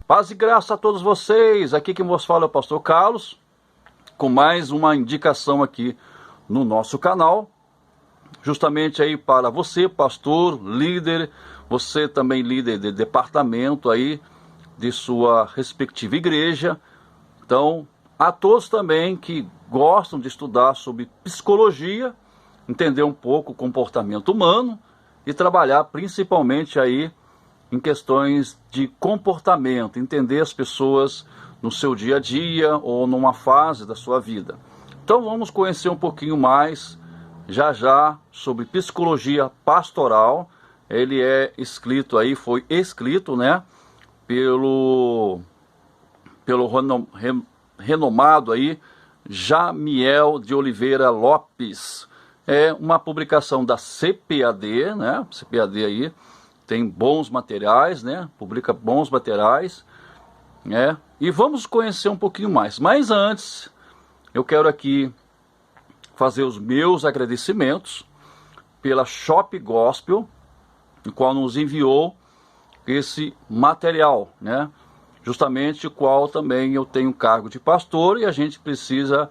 Paz e graça a todos vocês, aqui quem vos fala é o pastor Carlos, com mais uma indicação aqui no nosso canal, justamente aí para você, pastor, líder, você também líder de departamento aí de sua respectiva igreja. Então, a todos também que gostam de estudar sobre psicologia, entender um pouco o comportamento humano e trabalhar principalmente aí em questões de comportamento, entender as pessoas no seu dia a dia ou numa fase da sua vida. Então vamos conhecer um pouquinho mais, já sobre psicologia pastoral. Ele é escrito aí, foi escrito, né, pelo renomado aí, Jamiel de Oliveira Lopes. É uma publicação da CPAD, né, CPAD aí, tem bons materiais, né? Publica bons materiais, né? E vamos conhecer um pouquinho mais. Mas antes, eu quero aqui fazer os meus agradecimentos pela Shop Gospel, o qual nos enviou esse material, né? Justamente o qual também eu tenho cargo de pastor e a gente precisa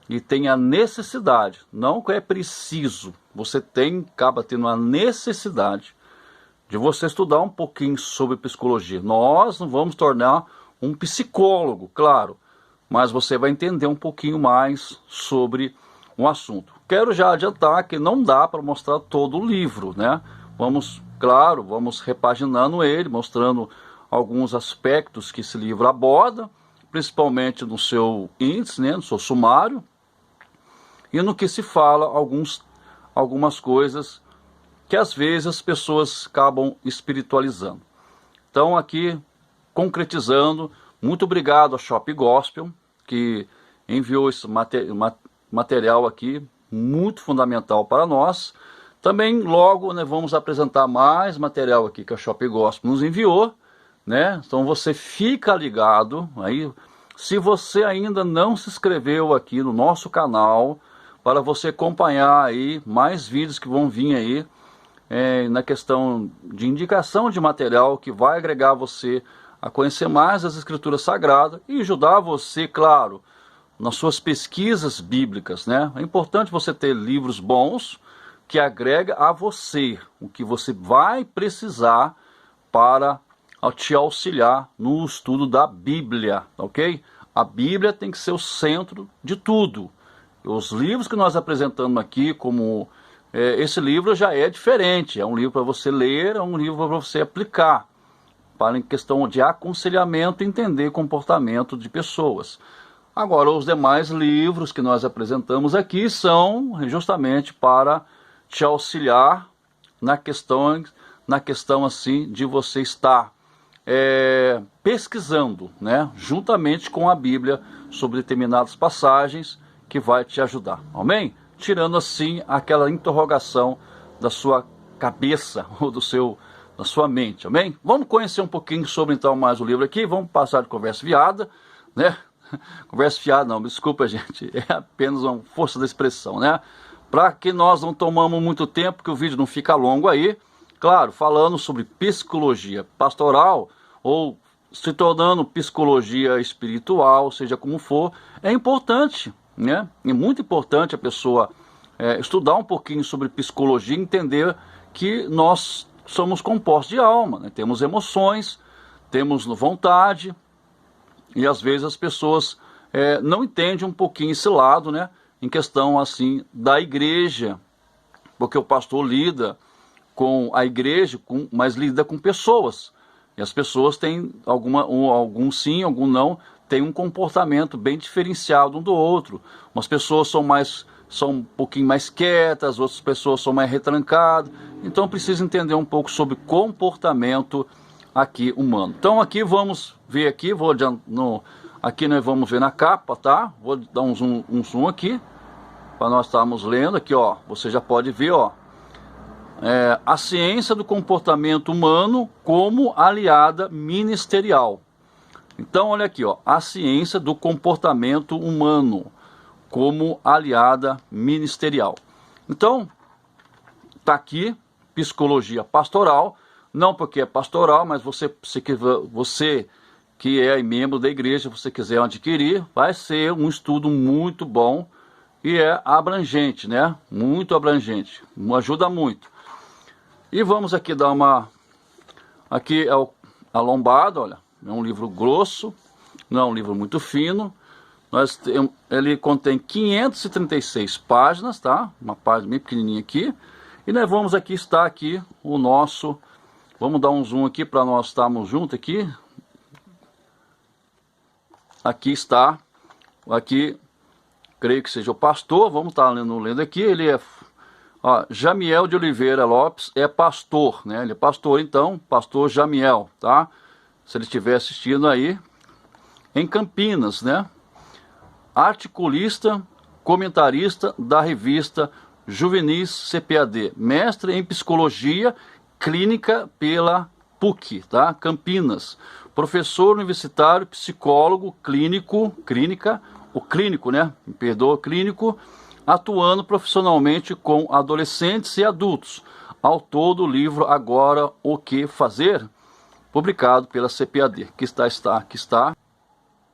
e tem a necessidade, não que é preciso, você acaba tendo a necessidade de você estudar um pouquinho sobre psicologia. Nós não vamos tornar um psicólogo, claro, mas você vai entender um pouquinho mais sobre um assunto. Quero já adiantar que não dá para mostrar todo o livro, né? Vamos repaginando ele, mostrando alguns aspectos que esse livro aborda, principalmente no seu índice, né, no seu sumário, e no que se fala algumas coisas que às vezes as pessoas acabam espiritualizando. Então aqui, concretizando, muito obrigado a Shop Gospel, que enviou esse material aqui, muito fundamental para nós. Também logo, né, vamos apresentar mais material aqui que a Shop Gospel nos enviou, né? Então você fica ligado aí. Se você ainda não se inscreveu aqui no nosso canal, para você acompanhar aí mais vídeos que vão vir aí, na questão de indicação de material que vai agregar você a conhecer mais as Escrituras Sagradas e ajudar você, claro, nas suas pesquisas bíblicas, né? É importante você ter livros bons que agrega a você o que você vai precisar para te auxiliar no estudo da Bíblia, ok? A Bíblia tem que ser o centro de tudo. Os livros que nós apresentamos aqui, como esse livro já é diferente, é um livro para você ler, é um livro para você aplicar, para em questão de aconselhamento, entender comportamento de pessoas. Agora, os demais livros que nós apresentamos aqui são justamente para te auxiliar na questão assim de você estar pesquisando, né, juntamente com a Bíblia sobre determinadas passagens que vai te ajudar, amém? Tirando assim aquela interrogação da sua cabeça ou da sua mente, amém? Vamos conhecer um pouquinho sobre então mais o livro aqui, vamos passar de conversa fiada, né? Conversa fiada não, desculpa gente, é apenas uma força da expressão, né? Para que nós não tomamos muito tempo, que o vídeo não fica longo aí, claro, falando sobre psicologia pastoral ou se tornando psicologia espiritual, seja como for, é importante, né? É muito importante a pessoa estudar um pouquinho sobre psicologia e entender que nós somos compostos de alma, né? Temos emoções, temos vontade, e às vezes as pessoas não entendem um pouquinho esse lado, né? Em questão assim da igreja, porque o pastor lida com a igreja, mas lida com pessoas, e as pessoas têm alguns sim, alguns não, tem um comportamento bem diferenciado um do outro. Umas pessoas são um pouquinho mais quietas, outras pessoas são mais retrancadas. Então precisa entender um pouco sobre comportamento aqui humano. Então aqui vamos ver aqui, aqui nós vamos ver na capa, tá? Vou dar um zoom aqui para nós estarmos lendo aqui, ó. Você já pode ver, ó. A ciência do comportamento humano como aliada ministerial. Então, olha aqui, ó, a ciência do comportamento humano como aliada ministerial. Então, tá aqui, psicologia pastoral, não porque é pastoral, mas você que é membro da igreja, se você quiser adquirir, vai ser um estudo muito bom e é abrangente, né? Muito abrangente, ajuda muito. E vamos aqui dar uma... Aqui é a lombada, olha, é um livro grosso, não é um livro muito fino. Ele contém 536 páginas, tá? Uma página bem pequenininha aqui. E nós vamos aqui estar aqui o nosso... Vamos dar um zoom aqui para nós estarmos juntos aqui. Aqui está, aqui, creio que seja o pastor, vamos estar lendo aqui, ele é, ó, Jamiel de Oliveira Lopes é pastor, né? Ele é pastor, então, pastor Jamiel, tá? Se ele estiver assistindo aí, em Campinas, né? Articulista, comentarista da revista Juvenis CPAD, mestre em psicologia clínica pela PUC, tá? Campinas. Professor universitário, psicólogo, clínico, né? Me perdoa, clínico, atuando profissionalmente com adolescentes e adultos. Autor do livro Agora o que Fazer, publicado pela CPAD. Aqui está.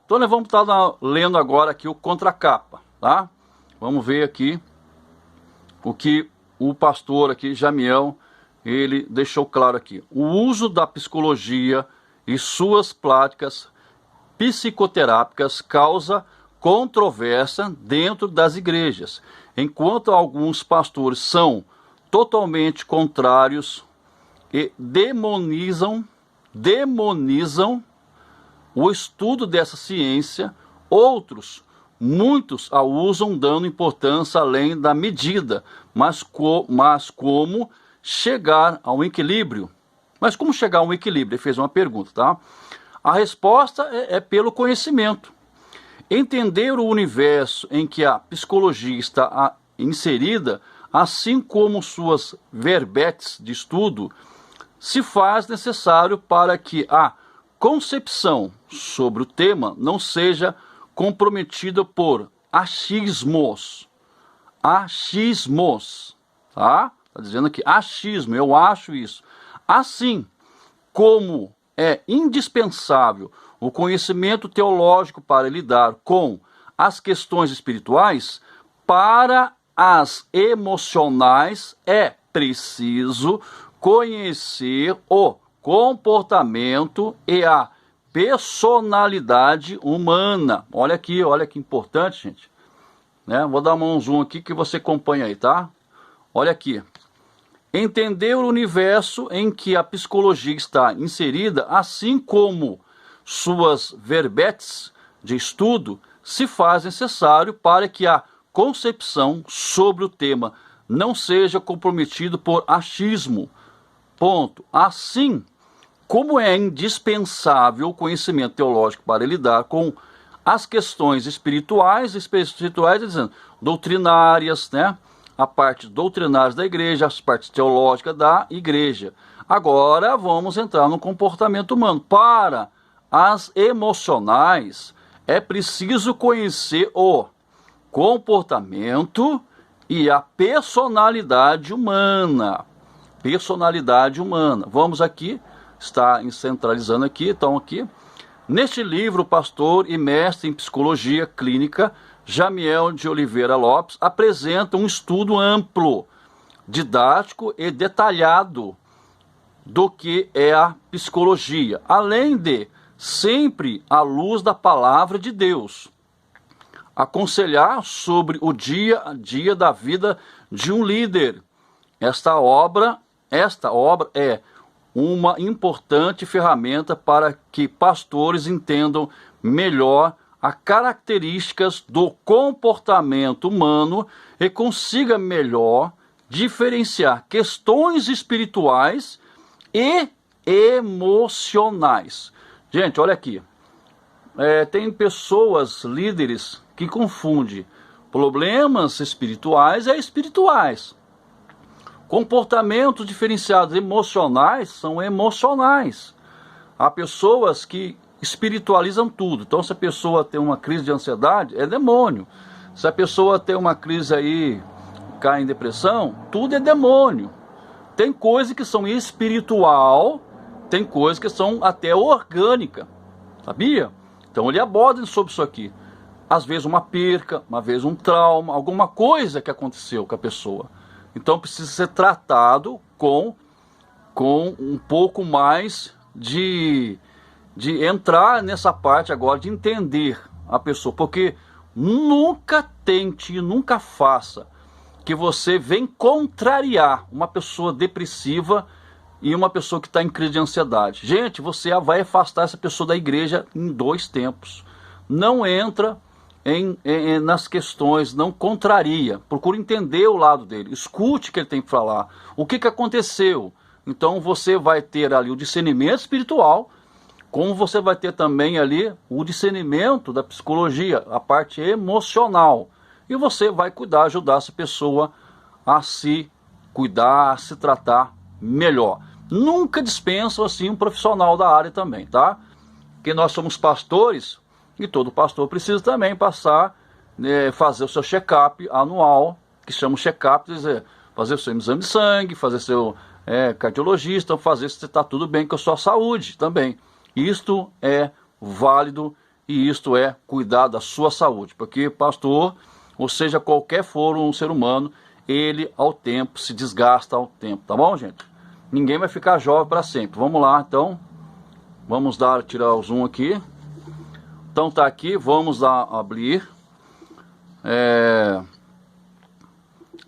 Então nós vamos estar lendo agora aqui o contracapa, tá? Vamos ver aqui o que o pastor aqui, Jamiel, ele deixou claro aqui. O uso da psicologia e suas práticas psicoterápicas causa controvérsia dentro das igrejas, enquanto alguns pastores são totalmente contrários e demonizam o estudo dessa ciência, muitos a usam dando importância além da medida, mas como chegar a um equilíbrio? Mas como chegar a um equilíbrio? Ele fez uma pergunta, tá? A resposta é pelo conhecimento. Entender o universo em que a psicologia está inserida, assim como suas verbetes de estudo, se faz necessário para que a concepção sobre o tema não seja comprometida por achismos, tá? Está dizendo aqui, achismo, eu acho isso. Assim como é indispensável o conhecimento teológico para lidar com as questões espirituais, para as emocionais é preciso conhecer o comportamento e a personalidade humana. Olha aqui, olha que importante, gente. Né? Vou dar um zoom aqui que você acompanha aí, tá? Olha aqui. Entender o universo em que a psicologia está inserida, assim como suas verbetes de estudo, se faz necessário para que a concepção sobre o tema não seja comprometido por achismo. Ponto. Assim como é indispensável o conhecimento teológico para lidar com as questões espirituais, dizendo, doutrinárias, né? A parte doutrinária da igreja, as partes teológicas da igreja. Agora vamos entrar no comportamento humano. Para as emocionais, é preciso conhecer o comportamento e a personalidade humana. Personalidade humana. Vamos aqui, está centralizando aqui, então aqui. Neste livro, o pastor e mestre em psicologia clínica, Jamiel de Oliveira Lopes, apresenta um estudo amplo, didático e detalhado do que é a psicologia, além de sempre à luz da palavra de Deus, aconselhar sobre o dia a dia da vida de um líder. Esta obra é uma importante ferramenta para que pastores entendam melhor as características do comportamento humano e consiga melhor diferenciar questões espirituais e emocionais. Gente, olha aqui. Tem pessoas, líderes, que confundem problemas espirituais e espirituais. Comportamentos diferenciados emocionais são emocionais. Há pessoas que espiritualizam tudo. Então, se a pessoa tem uma crise de ansiedade, é demônio. Se a pessoa tem uma crise aí, cai em depressão, tudo é demônio. Tem coisas que são espiritual, tem coisas que são até orgânica. sabia? Então ele aborda sobre isso aqui. Às vezes uma perca, uma vez um trauma, alguma coisa que aconteceu com a pessoa. Então precisa ser tratado com um pouco mais de entrar nessa parte agora, de entender a pessoa. Porque nunca tente, nunca faça que você venha contrariar uma pessoa depressiva e uma pessoa que está em crise de ansiedade. Gente, você vai afastar essa pessoa da igreja em 2 tempos. Não entra nas questões, não contraria. Procure entender o lado dele. Escute o que ele tem para falar. O que aconteceu? Então você vai ter ali o discernimento espiritual, como você vai ter também ali o discernimento da psicologia, a parte emocional. E você vai cuidar, ajudar essa pessoa a se cuidar, a se tratar melhor. Nunca dispensa assim um profissional da área também, tá? Porque nós somos pastores e todo pastor precisa também passar, fazer o seu check-up anual, que chama check-up, fazer o seu exame de sangue, fazer seu cardiologista, fazer se está tudo bem com a sua saúde também. Isto é válido e isto é cuidar da sua saúde, porque pastor, ou seja, qualquer for um ser humano, ele ao tempo se desgasta ao tempo, tá bom, gente? Ninguém vai ficar jovem para sempre. Vamos lá, então. Vamos tirar o zoom aqui. Então tá aqui, vamos abrir.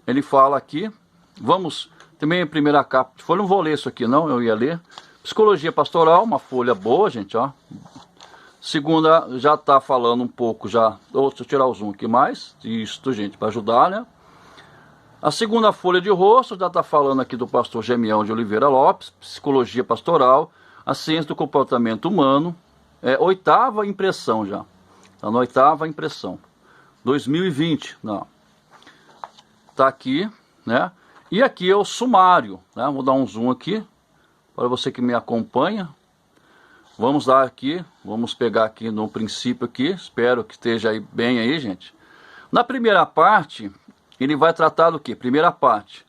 Ele fala aqui. Vamos, também a primeira capa de folha, não vou ler isso aqui não, eu ia ler. Psicologia pastoral, uma folha boa, gente, ó. Segunda, já tá falando um pouco, já. Deixa eu tirar o zoom aqui mais. Isso, gente, para ajudar, né? A segunda folha de rosto já está falando aqui do pastor Gemião de Oliveira Lopes, Psicologia Pastoral, a Ciência do Comportamento Humano, 8ª impressão já, está na 8ª impressão, 2020, não, está aqui, né, e aqui é o sumário, né, vou dar um zoom aqui, para você que me acompanha, vamos dar aqui, vamos pegar aqui no princípio aqui, espero que esteja aí bem aí, gente. Na primeira parte, ele vai tratar do quê? Primeira parte,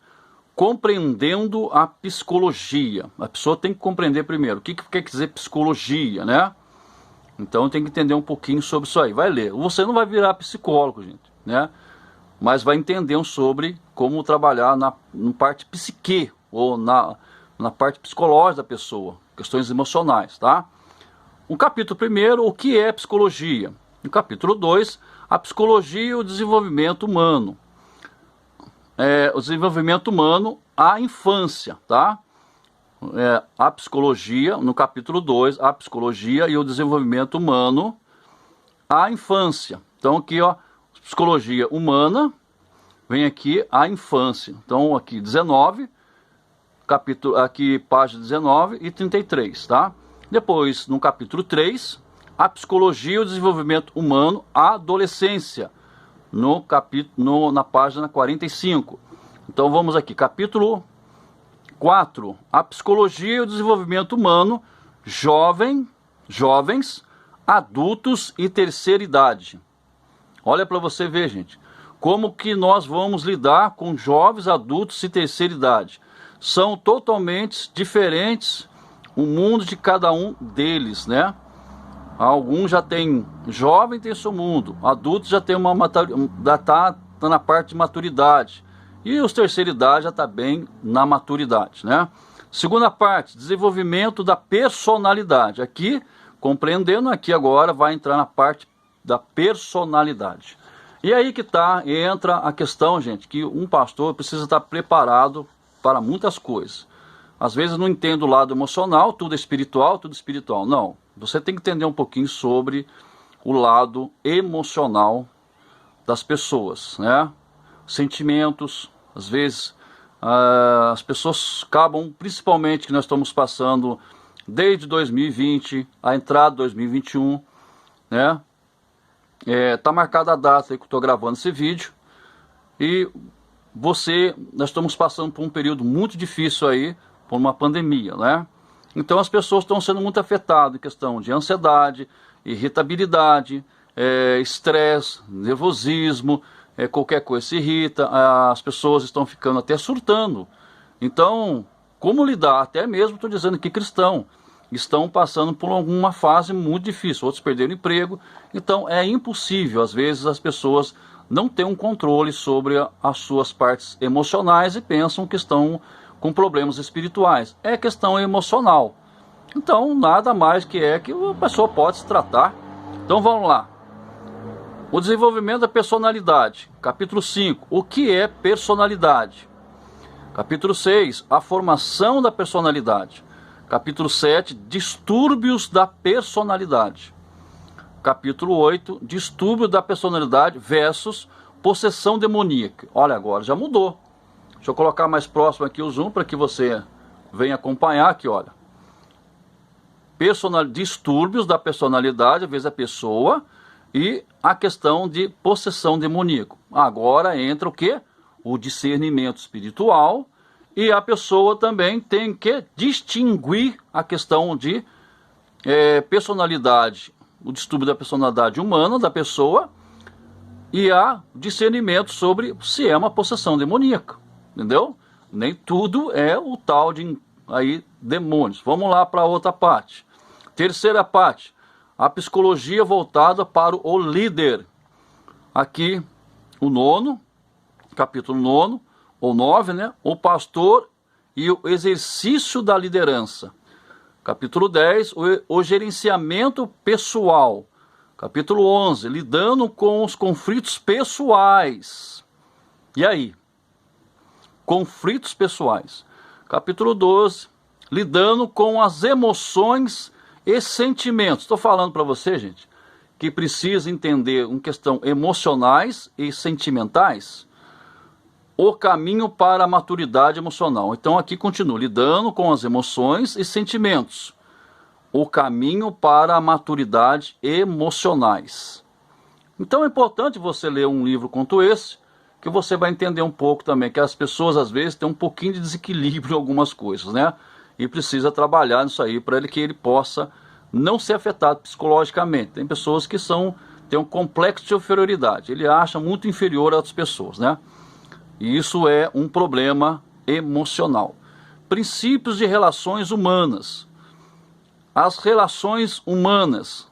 compreendendo a psicologia. A pessoa tem que compreender primeiro o que quer dizer psicologia, né? Então tem que entender um pouquinho sobre isso aí. Vai ler. Você não vai virar psicólogo, gente, né? Mas vai entender sobre como trabalhar na parte psique, ou na parte psicológica da pessoa, questões emocionais, tá? O capítulo 1, o que é psicologia? No capítulo 2, a psicologia e o desenvolvimento humano. O desenvolvimento humano à infância, tá? A psicologia, no capítulo 2, a psicologia e o desenvolvimento humano à infância. Então aqui, ó, psicologia humana, vem aqui a infância. Então aqui 19, capítulo, aqui página 19 e 33, tá? Depois, no capítulo 3, a psicologia e o desenvolvimento humano à adolescência. Na página 45. Então vamos aqui, capítulo 4, a psicologia e o desenvolvimento humano, jovens, adultos e terceira idade. Olha para você ver, gente, como que nós vamos lidar com jovens, adultos e terceira idade. São totalmente diferentes o mundo de cada um deles, né? Alguns já tem jovem, tem seu mundo. Adultos já tem tá na parte de maturidade. E os terceira idade já está bem na maturidade, né? Segunda parte, desenvolvimento da personalidade. Aqui, compreendendo, aqui agora vai entrar na parte da personalidade. E aí que entra a questão, gente, que um pastor precisa estar preparado para muitas coisas. Às vezes não entendo o lado emocional, tudo é espiritual, tudo espiritual. Não. Você tem que entender um pouquinho sobre o lado emocional das pessoas, né? Sentimentos, às vezes as pessoas acabam, principalmente que nós estamos passando desde 2020, a entrada de 2021, né? Tá marcada a data aí que eu estou gravando esse vídeo e nós estamos passando por um período muito difícil aí, por uma pandemia, né? Então as pessoas estão sendo muito afetadas em questão de ansiedade, irritabilidade, estresse, nervosismo, qualquer coisa se irrita, as pessoas estão ficando até surtando. Então, como lidar? Até mesmo estou dizendo aqui cristão, estão passando por alguma fase muito difícil, outros perderam emprego. Então é impossível, às vezes as pessoas não têm um controle sobre as suas partes emocionais e pensam que estão com problemas espirituais. É questão emocional. Então nada mais que a pessoa pode se tratar. Então vamos lá. O desenvolvimento da personalidade. Capítulo 5. O que é personalidade? Capítulo 6. A formação da personalidade. Capítulo 7. Distúrbios da personalidade. Capítulo 8. Distúrbio da personalidade versus possessão demoníaca. Olha agora, já mudou. Deixa eu colocar mais próximo aqui o zoom para que você venha acompanhar aqui, olha. Distúrbios da personalidade, às vezes a pessoa, e a questão de possessão demoníaca. Agora entra o quê? O discernimento espiritual, e a pessoa também tem que distinguir a questão de personalidade, o distúrbio da personalidade humana da pessoa, e há discernimento sobre se é uma possessão demoníaca, entendeu? Nem tudo é o tal de demônios. Vamos lá para outra parte. Terceira parte, a psicologia voltada para o líder. Aqui o 9º, capítulo 9, ou 9, né? O pastor e o exercício da liderança. Capítulo 10, o gerenciamento pessoal. Capítulo 11, lidando com os conflitos pessoais. E aí? Conflitos pessoais. Capítulo 12, lidando com as emoções e sentimentos. Estou falando para você, gente, que precisa entender uma questão emocionais e sentimentais, o caminho para a maturidade emocional. Então aqui continua, lidando com as emoções e sentimentos, o caminho para a maturidade emocionais. Então é importante você ler um livro quanto esse, que você vai entender um pouco também, que as pessoas às vezes têm um pouquinho de desequilíbrio em algumas coisas, né? E precisa trabalhar nisso aí para que ele possa não ser afetado psicologicamente. Tem pessoas que têm um complexo de inferioridade. Ele acha muito inferior a outras pessoas, né? E isso é um problema emocional. Princípios de relações humanas. As relações humanas.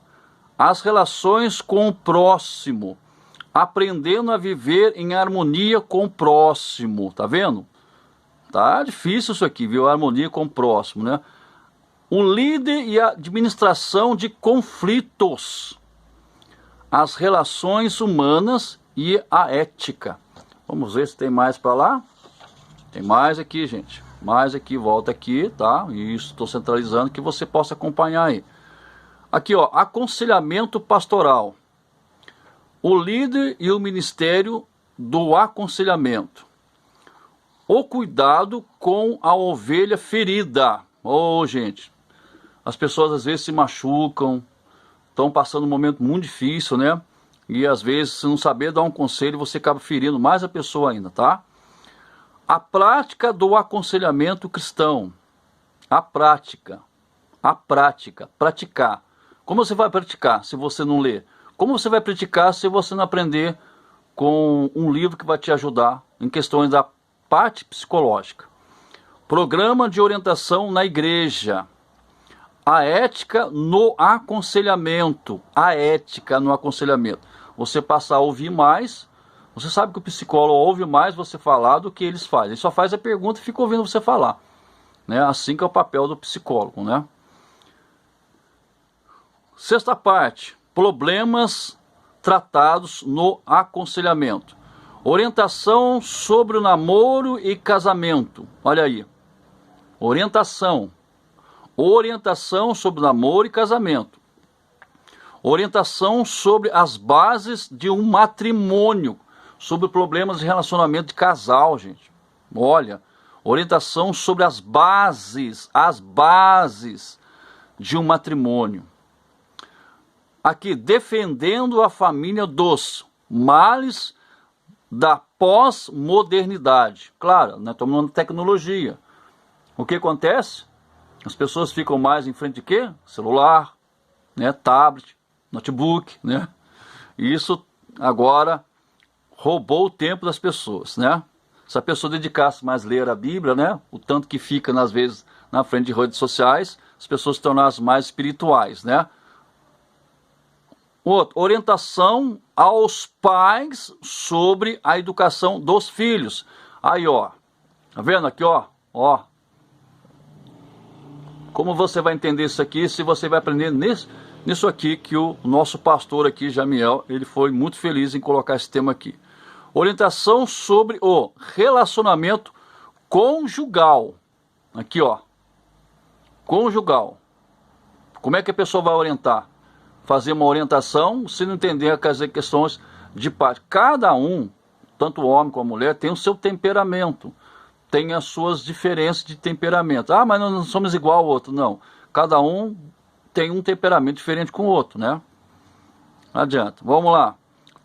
As relações com o próximo. Aprendendo a viver em harmonia com o próximo. Tá vendo? Tá difícil isso aqui, viu? Harmonia com o próximo, né? O líder e a administração de conflitos. As relações humanas e a ética. Vamos ver se tem mais para lá. Tem mais aqui, gente. Mais aqui, volta aqui, tá? Isso, estou centralizando que você possa acompanhar aí. Aqui, ó, aconselhamento pastoral. O líder e o ministério do aconselhamento. O cuidado com a ovelha ferida. Ô, gente, as pessoas às vezes se machucam, estão passando um momento muito difícil, né? E às vezes, se não saber dar um conselho, você acaba ferindo mais a pessoa ainda, tá? A prática do aconselhamento cristão. A prática. Praticar. Como você vai praticar se você não ler? Como você vai praticar se você não aprender com um livro que vai te ajudar em questões da parte psicológica? Programa de orientação na igreja. A ética no aconselhamento. A ética no aconselhamento. Você passa a ouvir mais. Você sabe que o psicólogo ouve mais você falar do que eles fazem. Ele só faz a pergunta e fica ouvindo você falar, né? Assim que é o papel do psicólogo, né? Sexta parte. Problemas tratados no aconselhamento. Orientação sobre o namoro e casamento. Olha aí. Orientação sobre o namoro e casamento. Orientação sobre as bases de um matrimônio. Sobre problemas de relacionamento de casal, gente. Olha, orientação sobre as bases de um matrimônio. Aqui, defendendo a família dos males da pós-modernidade. Claro, nós estamos falando de tecnologia. O que acontece? As pessoas ficam mais em frente de quê? Celular, né? Tablet, notebook, né? E isso agora roubou o tempo das pessoas, né? Se a pessoa dedicasse mais a ler a Bíblia, né? O tanto que fica, às vezes, na frente de redes sociais, as pessoas se tornassem mais espirituais, né? Outro, orientação aos pais sobre a educação dos filhos. Aí, ó, tá vendo aqui, ó, como você vai entender isso aqui, se você vai aprender nisso aqui, que o nosso pastor aqui, Jamiel, ele foi muito feliz em colocar esse tema aqui. Orientação sobre o relacionamento conjugal. Aqui, ó, conjugal. Como é que a pessoa vai orientar? Fazer uma orientação, se não entender as questões de parte. Cada um, tanto o homem como a mulher, tem o seu temperamento, tem as suas diferenças de temperamento. Ah, mas nós não somos igual ao outro. Não, cada um tem um temperamento diferente com o outro, né? Não adianta. Vamos lá.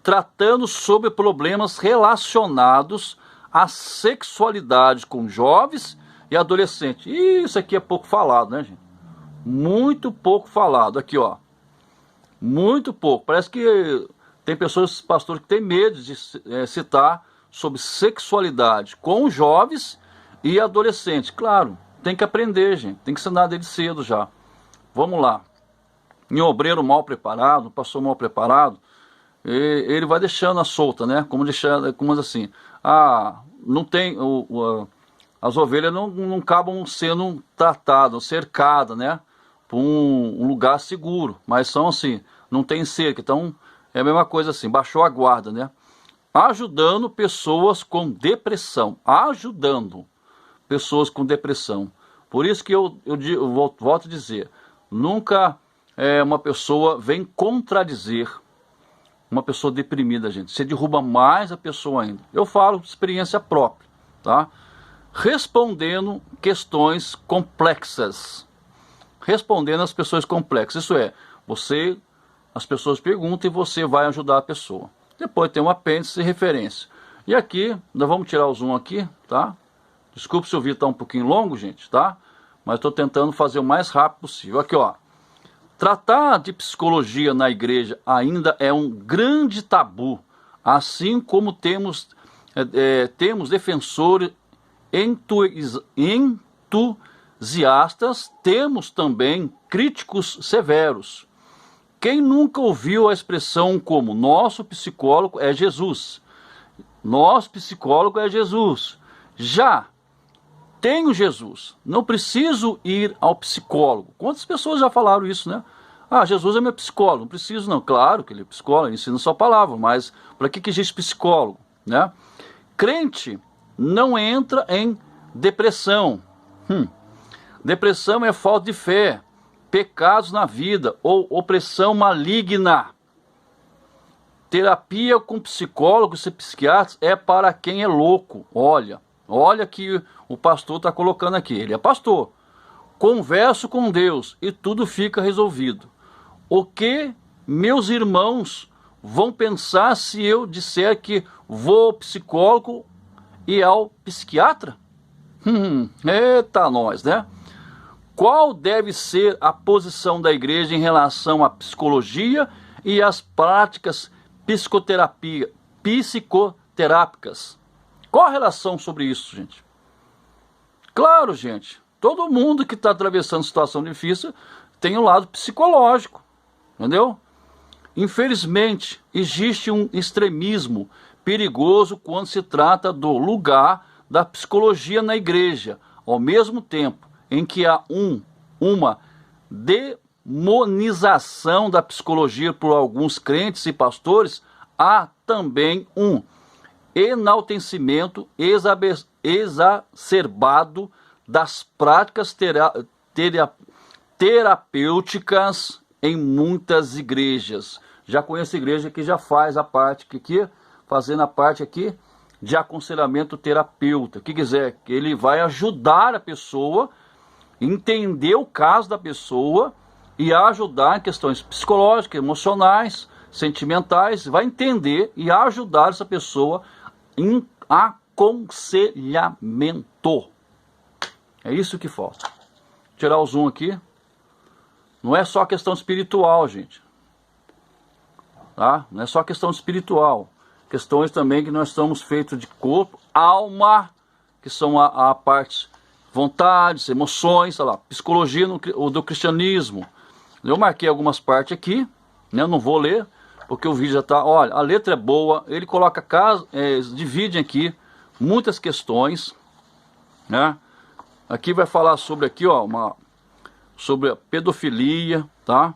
Tratando sobre problemas relacionados à sexualidade com jovens e adolescentes. Isso aqui é pouco falado, né, gente? Muito pouco falado. Aqui, ó. Muito pouco. Parece que tem pessoas, pastores, que têm medo de citar sobre sexualidade com jovens e adolescentes. Claro, tem que aprender, gente. Tem que ensinar desde cedo já. Vamos lá. Em obreiro mal preparado, um pastor mal preparado, ele vai deixando a solta, né? Como assim, não tem, as ovelhas não acabam sendo tratadas, cercadas, né? Para um lugar seguro, mas são assim, não tem cerca, então é a mesma coisa assim, baixou a guarda, né? Ajudando pessoas com depressão, por isso que eu volto a dizer, nunca uma pessoa vem contradizer uma pessoa deprimida, gente, você derruba mais a pessoa ainda. Eu falo de experiência própria, tá? Respondendo questões complexas, respondendo às pessoas complexas, isso é, as pessoas perguntam e você vai ajudar a pessoa. Depois tem um apêndice e referência. E aqui, nós vamos tirar o zoom aqui, tá? Desculpe se o vídeo está um pouquinho longo, gente, tá? Mas estou tentando fazer o mais rápido possível. Aqui, ó. Tratar de psicologia na igreja ainda é um grande tabu, assim como temos defensores entusiastas, temos também críticos severos. Quem nunca ouviu a expressão como nosso psicólogo é Jesus? Nosso psicólogo é Jesus. Já tenho Jesus, não preciso ir ao psicólogo. Quantas pessoas já falaram isso, né? Ah, Jesus é meu psicólogo, não preciso não. Claro que ele é psicólogo, ele ensina sua palavra, mas para que existe psicólogo, né? Crente não entra em depressão. Depressão é falta de fé, pecados na vida ou opressão maligna. Terapia com psicólogos e psiquiatras é para quem é louco. Olha que o pastor está colocando aqui, ele é pastor. Converso com Deus e tudo fica resolvido. O que meus irmãos vão pensar se eu disser que vou ao psicólogo e ao psiquiatra? Eita nós, né? Qual deve ser a posição da igreja em relação à psicologia e às práticas psicoterápicas? Qual a relação sobre isso, gente? Claro, gente, todo mundo que está atravessando situação difícil tem um lado psicológico, entendeu? Infelizmente, existe um extremismo perigoso quando se trata do lugar da psicologia na igreja, ao mesmo tempo em que há uma demonização da psicologia por alguns crentes e pastores, há também um enaltecimento exacerbado das práticas terapêuticas em muitas igrejas. Já conheço igreja que já faz a parte fazendo a parte aqui de aconselhamento terapeuta, que quiser, que ele vai ajudar a pessoa, entender o caso da pessoa e ajudar em questões psicológicas, emocionais, sentimentais, vai entender e ajudar essa pessoa em aconselhamento. É isso que falta. Vou tirar o zoom aqui. Não é só questão espiritual, gente. Tá? Não é só questão espiritual. Questões também que nós estamos feitos de corpo, alma, que são a parte vontades, emoções, olha lá, psicologia do cristianismo. Eu marquei algumas partes aqui, né? Eu não vou ler, porque o vídeo já está... Olha, a letra é boa, ele coloca divide aqui muitas questões, né? Aqui vai falar sobre aqui, ó, sobre a pedofilia, tá?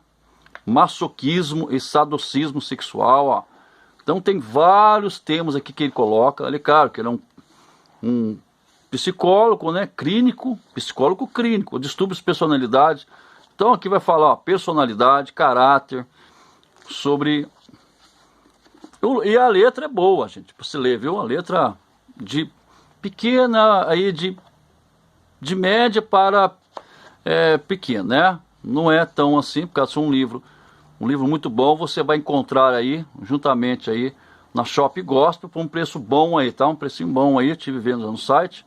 Masoquismo e sadocismo sexual, ó. Então tem vários temas aqui que ele coloca. Ali, claro, que ele é um psicólogo, né? Psicólogo clínico, distúrbios de personalidade. Então aqui vai falar, ó, personalidade, caráter, sobre... E a letra é boa, gente, para você ler, viu? A letra de pequena, aí de média para pequena, né? Não é tão assim, porque é um livro muito bom. Você vai encontrar aí, juntamente aí, na Shop Gospel, por um preço bom aí, tá? Um precinho bom aí, estive vendo no site.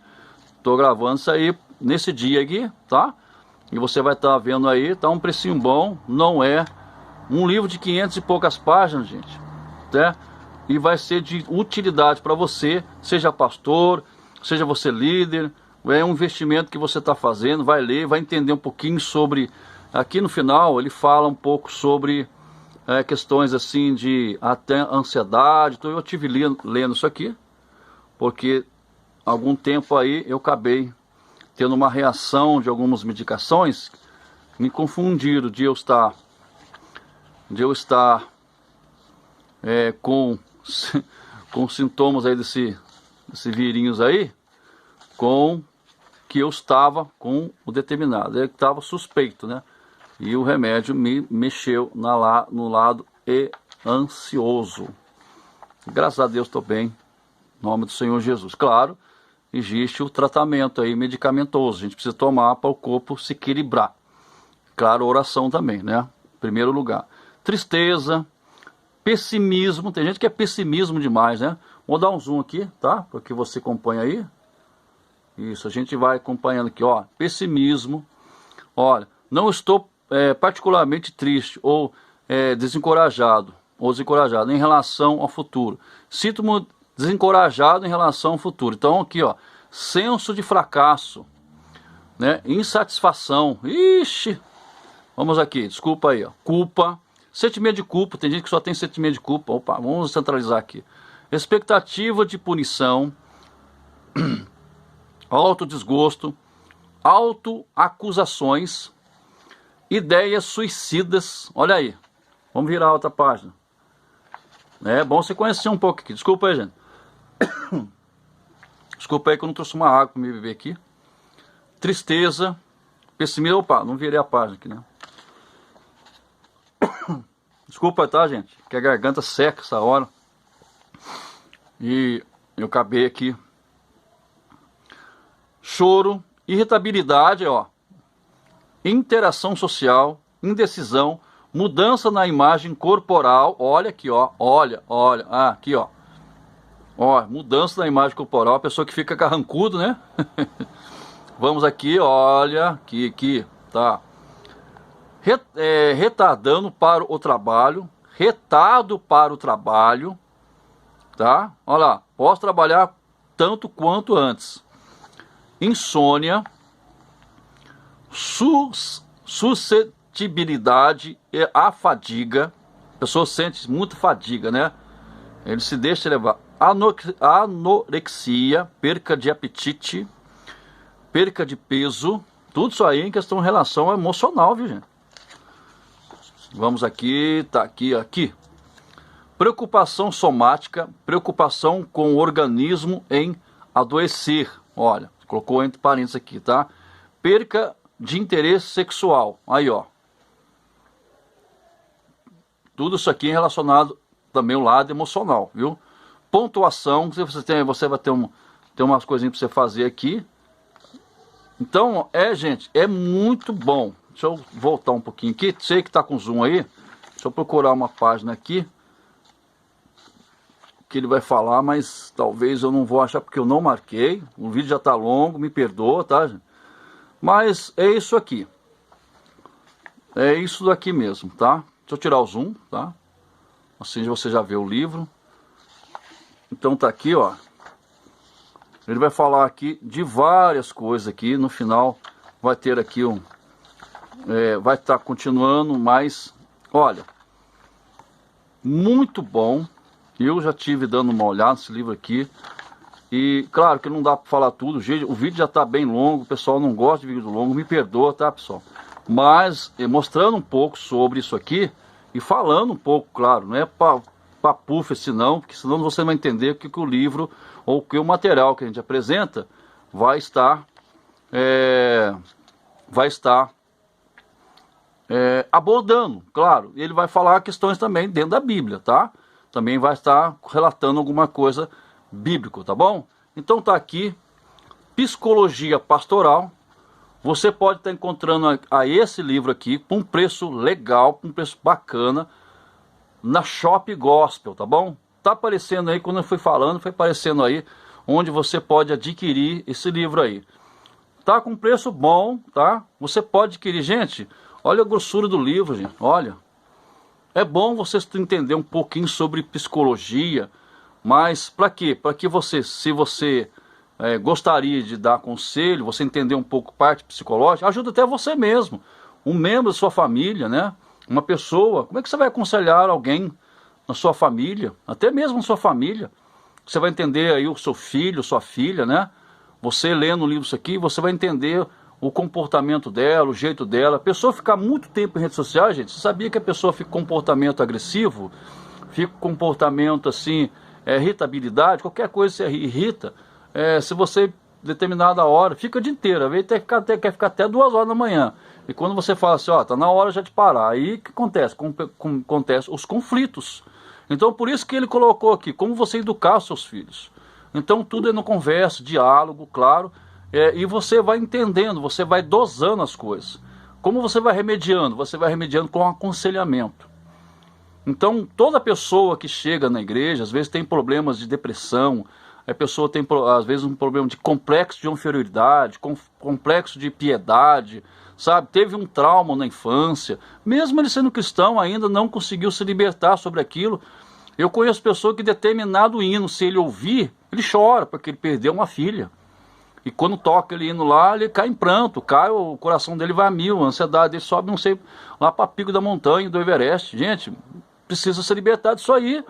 Tô gravando isso aí nesse dia aqui, tá? E você vai estar vendo aí, tá um precinho bom. Não é um livro de 500 e poucas páginas, gente, né? E vai ser de utilidade para você, seja pastor, seja você líder. É um investimento que você está fazendo, vai ler, vai entender um pouquinho sobre... Aqui no final ele fala um pouco sobre questões assim de até ansiedade. Então eu estive lendo isso aqui, porque algum tempo aí eu acabei tendo uma reação de algumas medicações, me confundiram de eu estar com sintomas aí desse virinhos aí, com que eu estava com o determinado, eu estava suspeito, né? E o remédio me mexeu no lado ansioso. Graças a Deus estou bem, em nome do Senhor Jesus. Claro, existe o tratamento aí medicamentoso, a gente precisa tomar para o corpo se equilibrar. Claro, oração também, né? Em primeiro lugar. Tristeza, pessimismo, tem gente que é pessimismo demais, né? Vou dar um zoom aqui, tá? Para que você acompanhe aí. Isso, a gente vai acompanhando aqui, ó. Pessimismo. Olha, não estou particularmente triste ou desencorajado em relação ao futuro. Sinto-me desencorajado em relação ao futuro. Então aqui, ó, senso de fracasso, né? Insatisfação. Ixi. Vamos aqui, desculpa aí, ó. Culpa. Sentimento de culpa, tem gente que só tem sentimento de culpa. Opa, vamos centralizar aqui. Expectativa de punição. Autodesgosto, autoacusações, ideias suicidas. Olha aí, vamos virar a outra página. É bom você conhecer um pouco aqui. Desculpa aí, gente. Desculpa aí que eu não trouxe uma água para me beber aqui. Tristeza, pessimismo. Opa, não virei a página aqui, né? Desculpa, tá, gente? Que a garganta seca essa hora. E eu acabei aqui. Choro, irritabilidade, ó, interação social, indecisão, mudança na imagem corporal. Olha aqui, ó, olha, aqui, ó, mudança na imagem corporal, a pessoa que fica carrancudo, né? Vamos aqui, olha, aqui, tá? Retardando para o trabalho, retardo para o trabalho, tá? Olha lá, posso trabalhar tanto quanto antes. Insônia, suscetibilidade e a fadiga. A pessoa sente muita fadiga, né? Ele se deixa levar. Anorexia, perca de apetite, perca de peso. Tudo isso aí em questão de relação emocional, viu, gente? Vamos aqui, tá aqui. Preocupação somática, preocupação com o organismo em adoecer. Olha, colocou entre parênteses aqui, tá? Perca de interesse sexual. Aí, ó. Tudo isso aqui é relacionado também ao lado emocional, viu? Pontuação, você vai ter umas coisinhas para você fazer aqui. Então, gente, é muito bom. Deixa eu voltar um pouquinho aqui. Sei que tá com zoom aí. Deixa eu procurar uma página aqui que ele vai falar, mas talvez eu não vou achar porque eu não marquei. O vídeo já tá longo, me perdoa, tá, gente? Mas é isso aqui. É isso daqui mesmo, tá? Deixa eu tirar o zoom, tá? Assim você já vê o livro. Então tá aqui, ó. Ele vai falar aqui de várias coisas aqui. No final vai ter aqui vai estar continuando, mas olha, muito bom. Eu já tive dando uma olhada nesse livro aqui. E claro que não dá para falar tudo. O vídeo já está bem longo. O pessoal não gosta de vídeo longo. Me perdoa, tá, pessoal? Mas mostrando um pouco sobre isso aqui e falando um pouco, claro, não é para puff senão, porque senão você não vai entender o que o livro ou o que o material que a gente apresenta vai estar abordando. Claro, ele vai falar questões também dentro da Bíblia, tá? Também vai estar relatando alguma coisa bíblica, tá bom? Então tá aqui, Psicologia Pastoral. Você pode estar encontrando a esse livro aqui por um preço legal, por um preço bacana, na Shop Gospel, tá bom? Tá aparecendo aí, quando eu fui falando, foi aparecendo aí, onde você pode adquirir esse livro aí. Tá com preço bom, tá? Você pode adquirir, gente, olha a grossura do livro, gente, olha. É bom você entender um pouquinho sobre psicologia, mas para quê? Para que você, se você gostaria de dar conselho, você entender um pouco parte psicológica, ajuda até você mesmo, um membro da sua família, né? Uma pessoa, como é que você vai aconselhar alguém na sua família, até mesmo na sua família? Você vai entender aí o seu filho, sua filha, né? Você lendo o livro isso aqui, você vai entender o comportamento dela, o jeito dela. A pessoa ficar muito tempo em redes sociais, gente, você sabia que a pessoa fica com comportamento agressivo, fica com comportamento assim, irritabilidade, qualquer coisa se irrita. Se você, determinada hora, fica o dia inteiro, às vezes quer ficar até 2 horas da manhã. E quando você fala assim, ó, tá na hora já de parar, aí o que acontece? Acontece os conflitos. Então por isso que ele colocou aqui, como você educar os seus filhos. Então tudo é no conversa, diálogo, claro, e você vai entendendo, você vai dosando as coisas. Como você vai remediando? Você vai remediando com aconselhamento. Então toda pessoa que chega na igreja, às vezes tem problemas de depressão, a pessoa tem às vezes um problema de complexo de inferioridade, complexo de piedade, sabe? Teve um trauma na infância, mesmo ele sendo cristão ainda não conseguiu se libertar sobre aquilo. Eu conheço pessoas que determinado hino, se ele ouvir, ele chora porque ele perdeu uma filha. E quando toca ele hino lá, ele cai em pranto, o coração dele vai a 1000, a ansiedade dele sobe, não sei, lá para pico da montanha, do Everest. Gente, precisa se libertar disso aí.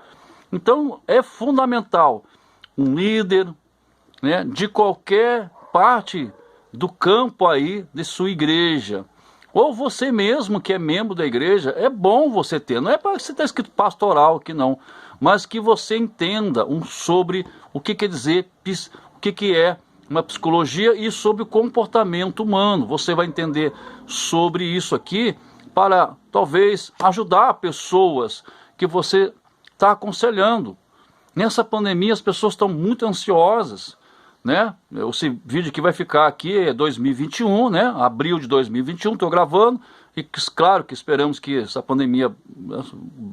Então é fundamental um líder, né, de qualquer parte do campo aí de sua igreja, ou você mesmo que é membro da igreja, é bom você ter, não é para você estar escrito pastoral aqui não, mas que você entenda sobre o que quer dizer, o que é uma psicologia e sobre o comportamento humano. Você vai entender sobre isso aqui para talvez ajudar pessoas que você está aconselhando. Nessa pandemia as pessoas estão muito ansiosas, né? Esse vídeo que vai ficar aqui é 2021, né? Abril de 2021, estou gravando. E claro que esperamos que essa pandemia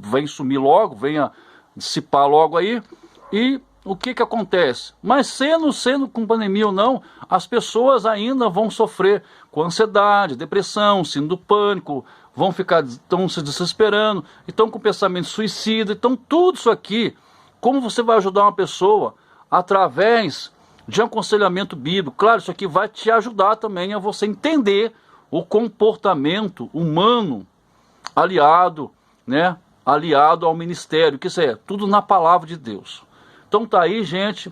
venha sumir logo, venha dissipar logo aí. E o que acontece? Mas sendo com pandemia ou não, as pessoas ainda vão sofrer com ansiedade, depressão, síndrome do pânico, estão se desesperando, estão com pensamento suicida. Então tudo isso aqui, como você vai ajudar uma pessoa através de aconselhamento bíblico? Claro, isso aqui vai te ajudar também a você entender o comportamento humano aliado, né, aliado ao ministério, que isso é tudo na palavra de Deus. Então tá aí, gente,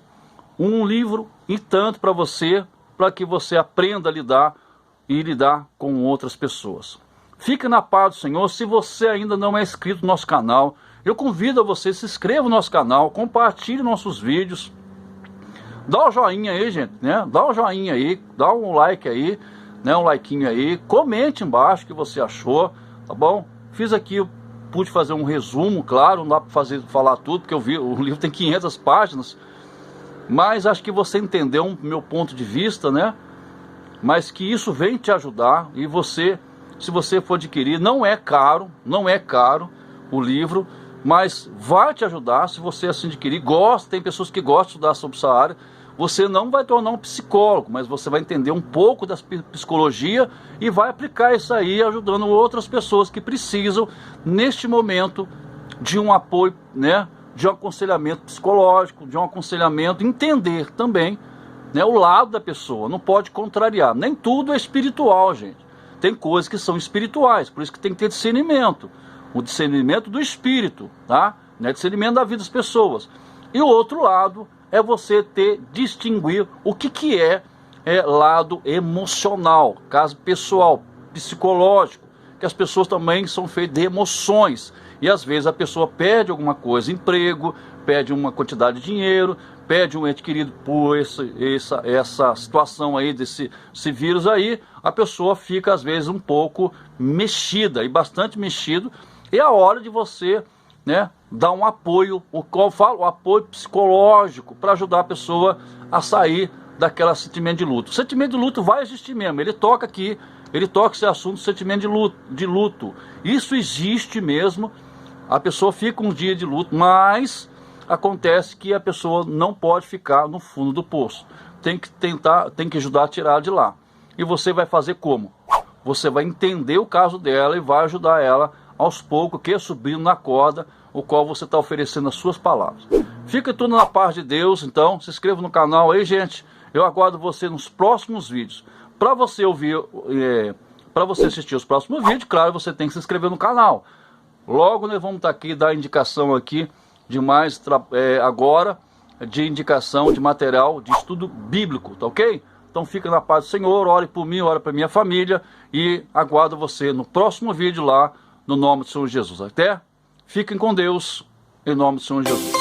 um livro e tanto para você, para que você aprenda a lidar com outras pessoas. Fique na paz do Senhor. Se você ainda não é inscrito no nosso canal, eu convido a você, se inscreva no nosso canal, compartilhe nossos vídeos, dá o joinha aí, gente, né? Dá o joinha aí, dá um like aí, né? Um likeinho aí, comente embaixo o que você achou, tá bom? Fiz aqui, eu pude fazer um resumo, claro, não dá para falar tudo, porque o livro tem 500 páginas, mas acho que você entendeu o meu ponto de vista, né? Mas que isso vem te ajudar, e você, se você for adquirir, não é caro o livro, mas vai te ajudar se você assim adquirir. Tem pessoas que gostam de estudar sobre essa área. Você não vai tornar um psicólogo, mas você vai entender um pouco da psicologia e vai aplicar isso aí, ajudando outras pessoas que precisam, neste momento, de um apoio, né, de um aconselhamento psicológico, de um aconselhamento, entender também né, o lado da pessoa, não pode contrariar. Nem tudo é espiritual, gente. Tem coisas que são espirituais, por isso que tem que ter discernimento. O discernimento do espírito, tá? Não é discernimento da vida das pessoas. E o outro lado é você distinguir o que é lado emocional, caso pessoal, psicológico, que as pessoas também são feitas de emoções. E às vezes a pessoa perde alguma coisa, emprego, perde uma quantidade de dinheiro, perde um ente querido por essa situação aí, desse vírus aí, a pessoa fica às vezes um pouco mexida, e bastante mexido. É a hora de você, né, dar um apoio, o qual eu falo, o apoio psicológico, para ajudar a pessoa a sair daquele sentimento de luto. O sentimento de luto vai existir mesmo, ele toca aqui, ele toca esse assunto, sentimento de luto. Isso existe mesmo, a pessoa fica um dia de luto, mas acontece que a pessoa não pode ficar no fundo do poço. Tem que ajudar a tirar de lá. E você vai fazer como? Você vai entender o caso dela e vai ajudar ela aos poucos, que é subindo na corda, o qual você está oferecendo as suas palavras. Fica tudo na paz de Deus, então se inscreva no canal aí, gente. Eu aguardo você nos próximos vídeos. Para você para você assistir os próximos vídeos, claro, você tem que se inscrever no canal. Logo nós vamos estar aqui, dar indicação aqui de mais agora, de indicação de material de estudo bíblico, tá ok? Então fica na paz do Senhor, ore por mim, ore para minha família e aguardo você no próximo vídeo lá, no nome do Senhor Jesus. Até, fiquem com Deus, em nome do Senhor Jesus.